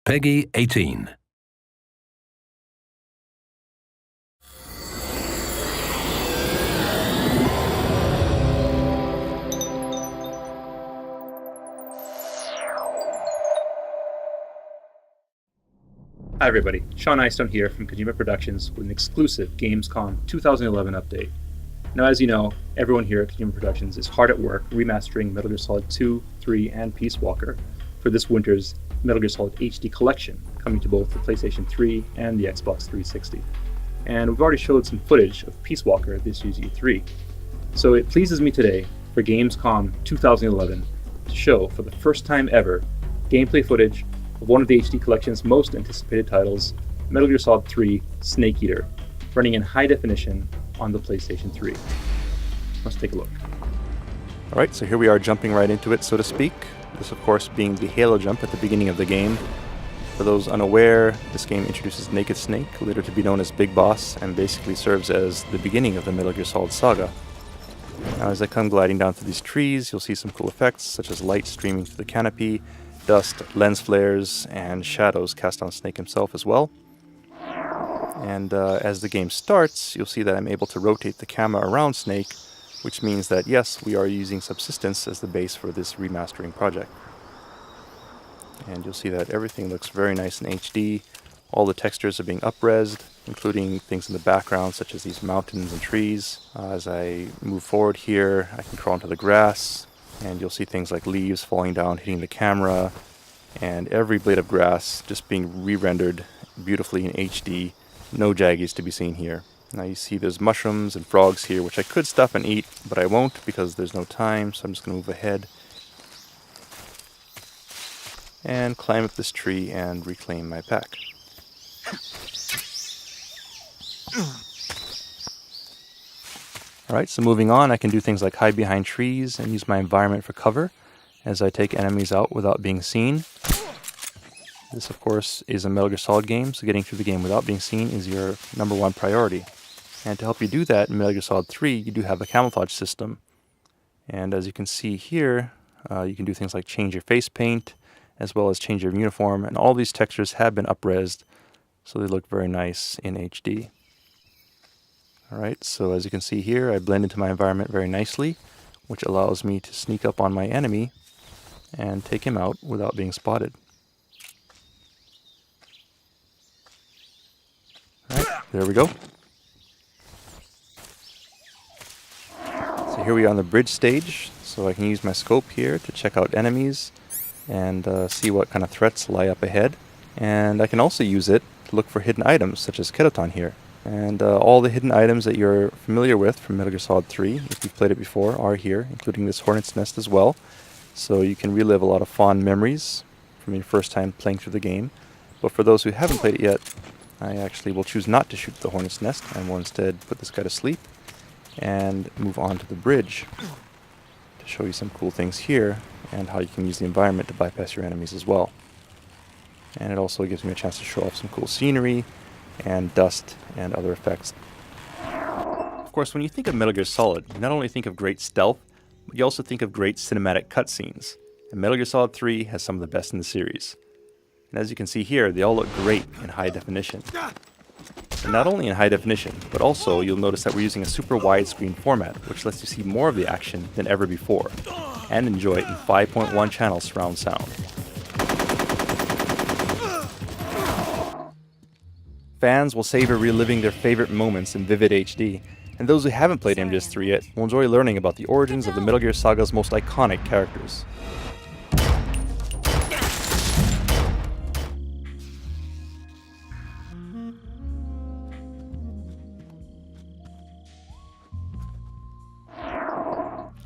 Peggy 18. Hi everybody, Sean Eystone here from Kojima Productions with an exclusive Gamescom 2011 update. Now as you know, everyone here at Kojima Productions is hard at work remastering Metal Gear Solid 2, 3, and Peace Walker for this winter's Metal Gear Solid HD collection, coming to both the PlayStation 3 and the Xbox 360. And we've already showed some footage of Peace Walker at this year's E3. So it pleases me today for Gamescom 2011 to show, for the first time ever, gameplay footage of one of the HD Collection's most anticipated titles, Metal Gear Solid 3 Snake Eater, running in high definition on the PlayStation 3. Let's take a look. Alright, so here we are jumping right into it, so to speak. This, of course, being the Halo jump at the beginning of the game. For those unaware, this game introduces Naked Snake, later to be known as Big Boss, and basically serves as the beginning of the Metal Gear Solid saga. Now, as I come gliding down through these trees, you'll see some cool effects, such as light streaming through the canopy, dust, lens flares, and shadows cast on Snake himself as well. And as the game starts, you'll see that I'm able to rotate the camera around Snake, which means that yes, we are using Subsistence as the base for this remastering project. And you'll see that everything looks very nice in HD. All the textures are being up-resed, including things in the background such as these mountains and trees. As I move forward here, I can crawl into the grass, and you'll see things like leaves falling down, hitting the camera, and every blade of grass just being re-rendered beautifully in HD. No jaggies to be seen here. Now you see there's mushrooms and frogs here, which I could stop and eat, but I won't because there's no time, so I'm just going to move ahead and climb up this tree and reclaim my pack. Alright, so moving on, I can do things like hide behind trees and use my environment for cover as I take enemies out without being seen. This, of course, is a Metal Gear Solid game, so getting through the game without being seen is your #1 priority. And to help you do that in Metal Gear Solid 3, you do have a camouflage system. And as you can see here, you can do things like change your face paint, as well as change your uniform, and all these textures have been up-resed, so they look very nice in HD. Alright, so as you can see here, I blend into my environment very nicely, which allows me to sneak up on my enemy and take him out without being spotted. Alright, there we go. So here we are on the bridge stage, so I can use my scope here to check out enemies and see what kind of threats lie up ahead. And I can also use it to look for hidden items, such as Kedaton here. And all the hidden items that you're familiar with from Metal Gear Solid 3, if you've played it before, are here, including this Hornet's Nest as well. So you can relive a lot of fond memories from your first time playing through the game. But for those who haven't played it yet, I actually will choose not to shoot the Hornet's Nest, and will instead put this guy to sleep and move on to the bridge to show you some cool things here and how you can use the environment to bypass your enemies as well. And it also gives me a chance to show off some cool scenery and dust and other effects. Of course, when you think of Metal Gear Solid, you not only think of great stealth, but you also think of great cinematic cutscenes. And Metal Gear Solid 3 has some of the best in the series. And as you can see here, they all look great in high definition. And not only in high definition, but also you'll notice that we're using a super widescreen format, which lets you see more of the action than ever before, and enjoy it in 5.1 channel surround sound. Fans will savor reliving their favorite moments in vivid HD, and those who haven't played MGS 3 yet will enjoy learning about the origins of the Metal Gear Saga's most iconic characters.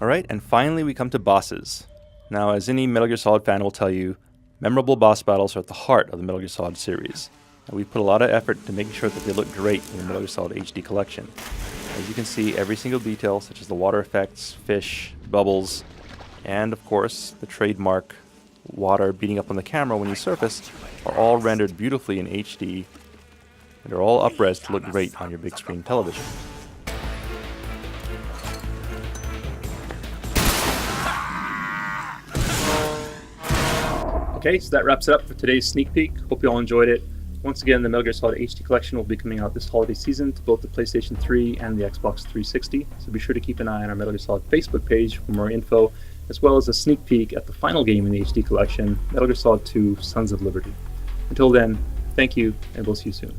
Alright, and finally we come to bosses. Now, as any Metal Gear Solid fan will tell you, memorable boss battles are at the heart of the Metal Gear Solid series. And we put a lot of effort to making sure that they look great in the Metal Gear Solid HD collection. As you can see, every single detail, such as the water effects, fish, bubbles, and of course, the trademark water beating up on the camera when you surface, are all rendered beautifully in HD, and they're all up-res to look great on your big screen television. Okay, so that wraps it up for today's sneak peek. Hope you all enjoyed it. Once again, the Metal Gear Solid HD Collection will be coming out this holiday season to both the PlayStation 3 and the Xbox 360, so be sure to keep an eye on our Metal Gear Solid Facebook page for more info, as well as a sneak peek at the final game in the HD Collection, Metal Gear Solid 2: Sons of Liberty. Until then, thank you, and we'll see you soon.